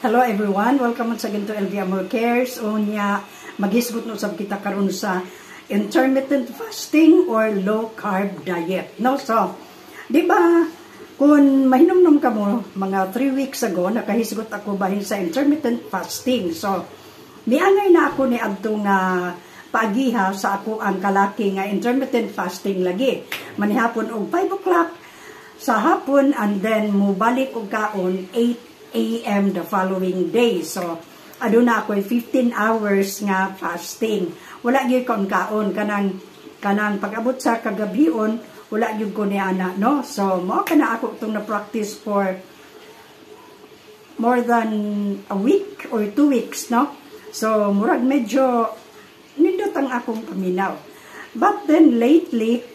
Hello everyone, welcome once again to LV Amor Cares. Unya, maghisgot no sab kita karon sa intermittent fasting or low carb diet. No, so, di ba kung mahinumnom ka mo mga 3 weeks ago nakahisgot ako bahin sa intermittent fasting. So, niangay na ako ni adto nga paagiha sa ako ang kalaki nga intermittent fasting lagi. Manihapon og 5 o'clock sa hapon and then mubalik og kaon 8 a.m. the following day. So, aduna ako 15 hours nga fasting. Wala gyud kon kaon kanang pag-abot sa kagabion, wala gyud ko ni ana, no? So, mao kana ako tong na practice for more than a week or 2 weeks, no? So, murag medyo nindot ang akong paminaw. But then lately,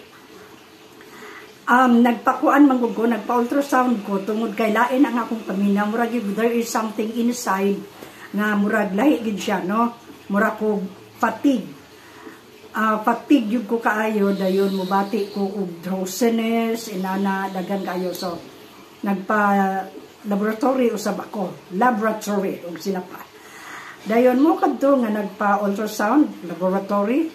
nagpakuan man ko, nagpa-ultrasound ko tungod kay lain ang akong paminaw. Murag there is something inside nga murag lahi gid siya, no? Murag ko fatigue. Fatigue yun ko kaayo, dayon mubati ko og drowsiness, inana dagan kaayo. So nagpa-laboratory usab ako, laboratory og sila pa. Dayon mo kadto nga nagpa-ultrasound laboratory.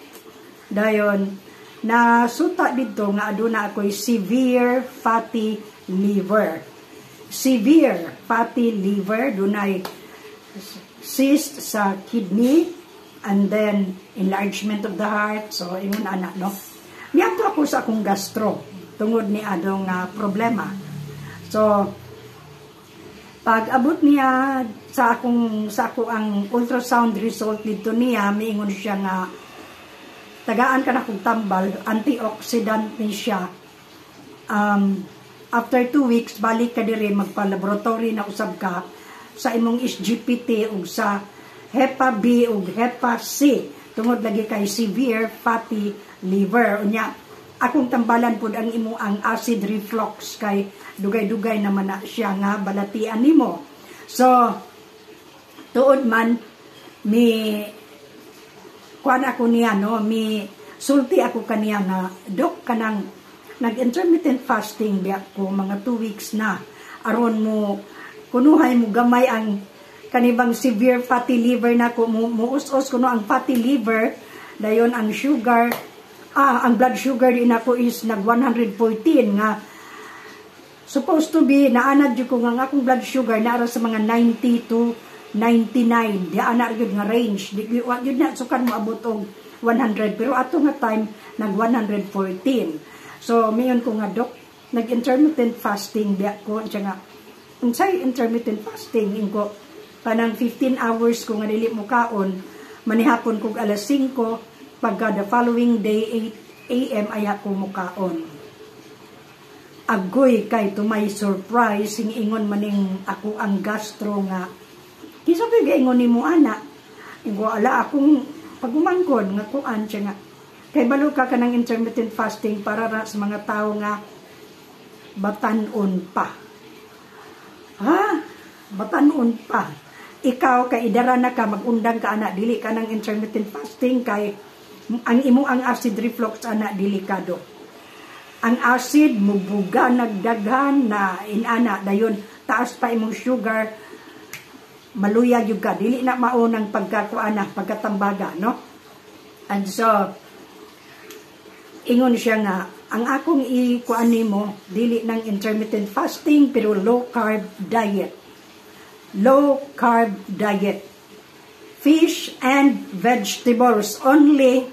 Dayon na suta dito nga aduna ako'y severe fatty liver. Severe fatty liver, dunay cyst sa kidney, and then enlargement of the heart. So, ingon anak, no? Niyato ako sa akong gastro, tungod ni adong problema. So, pag abot niya sa ako ang ultrasound result dito niya, miingon siya nga, tagaan ka na kong tambal, antioxidant ni siya. After 2 weeks, balik ka dire, magpa-laboratory na usab ka sa imong SGPT ug sa HEPA B ug HEPA C. Tungod lagi kay severe fatty liver. Unya, akong tambalan pud ang imo ang acid reflux kay dugay-dugay naman na siya nga balatian nimo. So, tuod man, kuan ako niya, no, sulti ako kaniya nga, dok, kanang nag-intermittent fasting biya ko mga 2 weeks na, aron mo kunuhay mo gamay ang kanibang severe fatty liver na ko, muus-us kuno ang fatty liver, dayon ang sugar, ang blood sugar din ako is nag 114 nga, supposed to be, naanad yun ko nga akong blood sugar na sa mga 90 to 99, di ana gyud nga range, di gyud na sukan mo abot og 100, pero ato nga time nag 114. So mayon ko nga, dok, nag intermittent fasting biya ko siya nga, unsay intermittent fasting inko kanang 15 hours ko nga dili mo kaon, manihapon kog alas 5, pagka the following day 8 a.m. aya ko mo kaon. Agoy kay to my surprise, sing ingon maning ako ang gastro nga, kisa ko gaingon ni mo anak, ingo ala akong pagumangkon nga kuan siya nga, kay balo ka kanang intermittent fasting para sa mga tao nga batanon pa. Ha? Batanon pa. Ikaw kay idara na ka, magundang ka anak, dili ka ng intermittent fasting kay ang imo ang acid reflux anak delikado. Ang acid mubuga nagdaghan na inana dayon taas pa imong sugar, maluya yung ka, dili na maunang pagkakuana, pagkatambaga, no? And so, ingon siya nga, ang akong ikuan nimo, dili ng intermittent fasting, pero low carb diet. Low carb diet. Fish and vegetables only,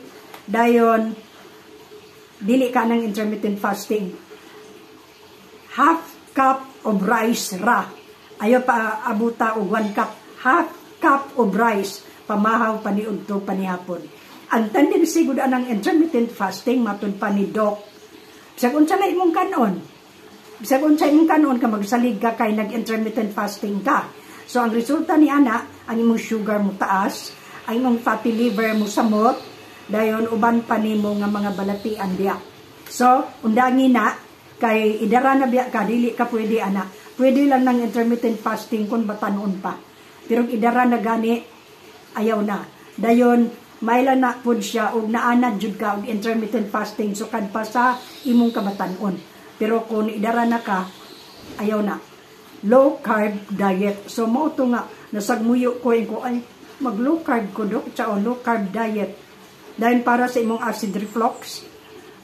dayon, dili ka ng intermittent fasting. Half cup of rice ra. Ayaw pa abuta og 1 cup, half cup of rice, pamahaw paniudto panihapon. Ang tendency gud anang intermittent fasting matud pa ni doc. Bisag unsa na imong kanon. Bisag unsa imong kanon ka magsalig ka kay nag-intermittent fasting ka. So ang resulta ni ana, ang imong sugar mo taas, ang imong fatty liver mo samot, dayon uban pa nimo nga mga balatian diya. So undangi na kay idara na biya ka, dili ka pwede ana. Pwede lang ng intermittent fasting kung batanon pa. Pero idara na gani, ayaw na. Dayon, maila na po siya o naanad jud ka og intermittent fasting sukad pa sa imong kabatanon. Pero kung idara na ka, ayaw na. low carb diet. So mo to nga nasagmuyo ko ay mag low carb ko dok sa low carb diet. Dahil para sa imong acid reflux,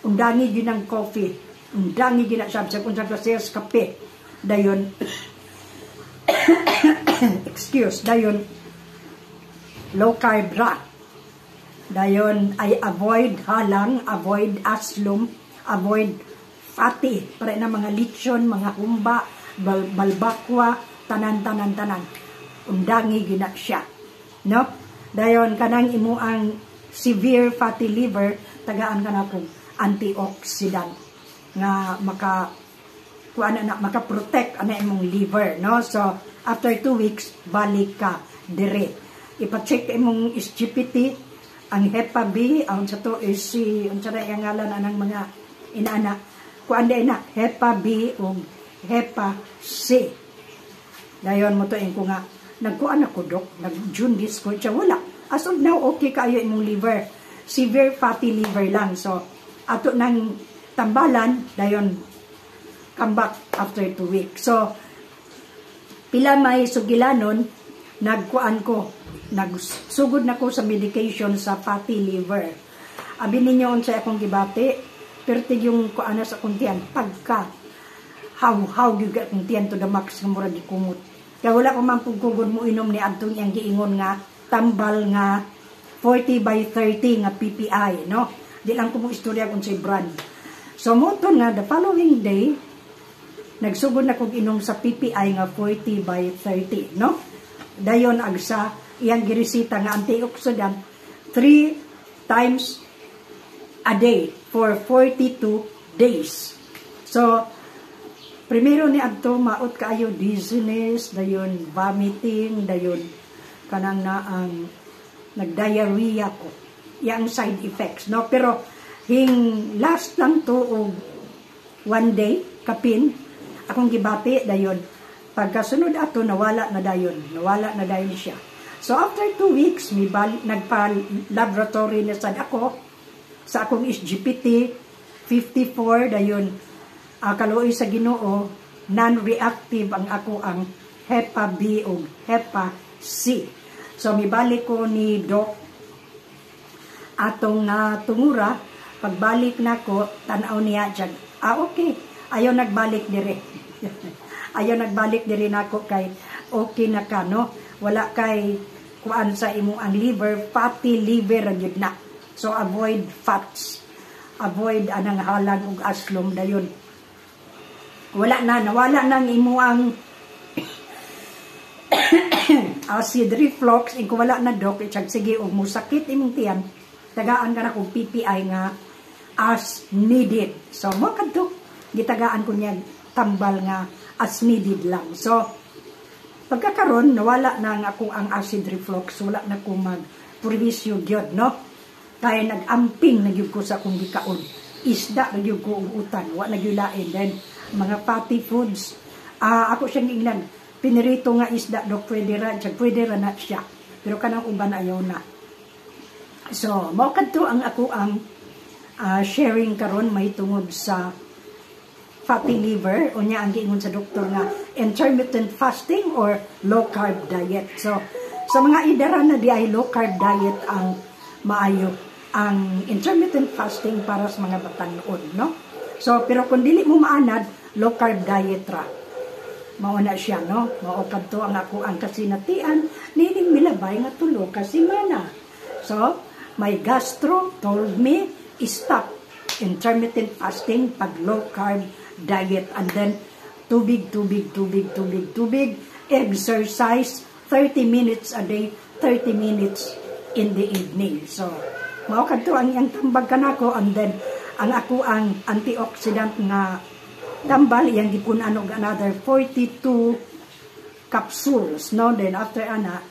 undangi gyud ang coffee, undangi gyud sa unsang klase sa kape. Dayon excuse, dayon low carb ra. Dayon ay avoid halang, avoid aslum, avoid fatty, para na mga lechon, mga humba, balbakwa, tanan. Undangi gina siya. No? Dayon kanang imo ang severe fatty liver, tagaan ka na kong antioxidant nga maka-protect ana imong liver, no? So after 2 weeks balik ka dire. Ipa-check imong SGPT, ang HEPA B, ang sa to is si unsa na ang ngalan anang mga inaana. Kuan day na HEPA B o HEPA C. Dayon mo to ko nga nagkuan ako dok, nag-jaundice ko siya wala. As of now okay kayo imong liver. Severe fatty liver lang. So ato nang tambalan dayon come back after 2 weeks. So pila may sugilanon nagkuan ko, nagsugod na ko sa medication sa fatty liver. Abi ninyo unsa akong gibati, pertig yung kuana sa akong tiyan, pagka how gyud akong tiyan to the max nga mura gikumot. Kaya wala ko man pugkugod mo inom ni adtong iyang giingon nga tambal nga 40/30 nga PPI, no? Di lang ko mo istorya kung say brand. So mo to nga the following day nagsugod na kog inom sa PPI nga 40/30, no? Dayon agsa iyang giresita nga antioxidant 3 times a day for 42 days. So primero ni adto maot kaayo dizziness, dayon vomiting, dayon kanang na ang nagdiarrhea ko. Yang side effects, no? Pero hing last lang to og 1 day kapin akong gibati dayon pagkasunod ato nawala na dayon siya. So after 2 weeks may nagpa-laboratory na sad ako sa akong SGPT 54 dayon kaluoy sa Ginoo non-reactive ang ako ang HEPA B o HEPA C. So mibalik ko ni Doc atong tungura, pagbalik nako tan-aw niya dyan, okay, ayaw nagbalik dire. Ayaw nagbalik dire nako kay okay na ka, no? Wala kay kuan sa imo ang liver, fatty liver gyud na. So avoid fats, avoid anang halang ug aslom dayon. Nawala nang imo ang acid reflux, kung wala na Doc, sige og mo sakit imong tiyan, tagaan ka na kung PPI nga as needed. So mo kadto gitagaan ko niya tambal nga as needed lang. So pagkakaron nawala na nga ako ang acid reflux, wala na ko magpurvisyo gyud, no? Kaya nagamping na gyud ko sa akong gikaon. Isda na gyud ko utan, wala na gyud lain. Then mga fatty foods, ako siyang ingnan pinirito nga isda, Doc, pwede ra na siya. Pero kanang uban ayaw na. So, mao kadto ang ako ang sharing karon may tungod sa fatty liver, o niya ang giingon sa doktor nga intermittent fasting or low carb diet. So, sa mga idara na di ay low carb diet ang maayo, ang intermittent fasting para sa mga batanon, no? So, pero kung dili mo maanad, low carb diet ra. Mao na siya, no? Mao kadto ang ako ang kasinatian nining milabay nga tulo ka semana. So, my gastro told me stop intermittent fasting pag low carb diet, and then tubig, exercise 30 minutes a day, 30 minutes in the evening. So, mao kadto ang iyang tambag kanako, and then ang ako ang antioxidant nga tambal yang gipunan og another 42 capsules, no? Then after ana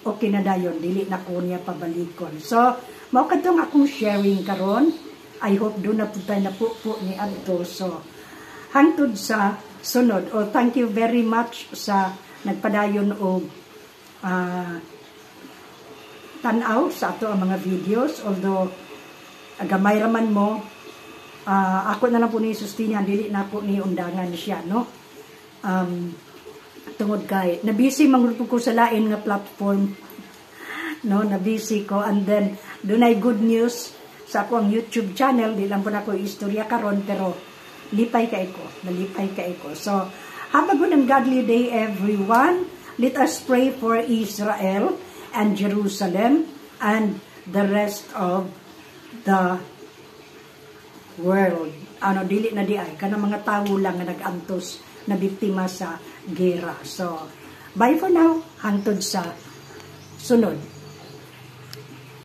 okay na dayon, dili na ko niya pabalikon. So mao kadtong akong sharing karon. I hope do na pud tayo na po ni adto. So hangtod sa sunod, thank you very much sa nagpadayon og tanaw sa ato ang mga videos, although gamay raman mo. Ako na lang po ni sustinyan, dili na po ni undangan siya, no? tungod kay nabisi manggod ko sa lain nga platform, no, nabisi ko, and then dunay good news sa ako ang YouTube channel. Di lang po na ko istorya karon, pero nalipay kay ko. So have a good and godly day, everyone. Let us pray for Israel and Jerusalem and the rest of the world. Dili na di ay kanang mga tawo lang nga nag-antos na biktima sa gera. So bye for now, hangtod sa sunod.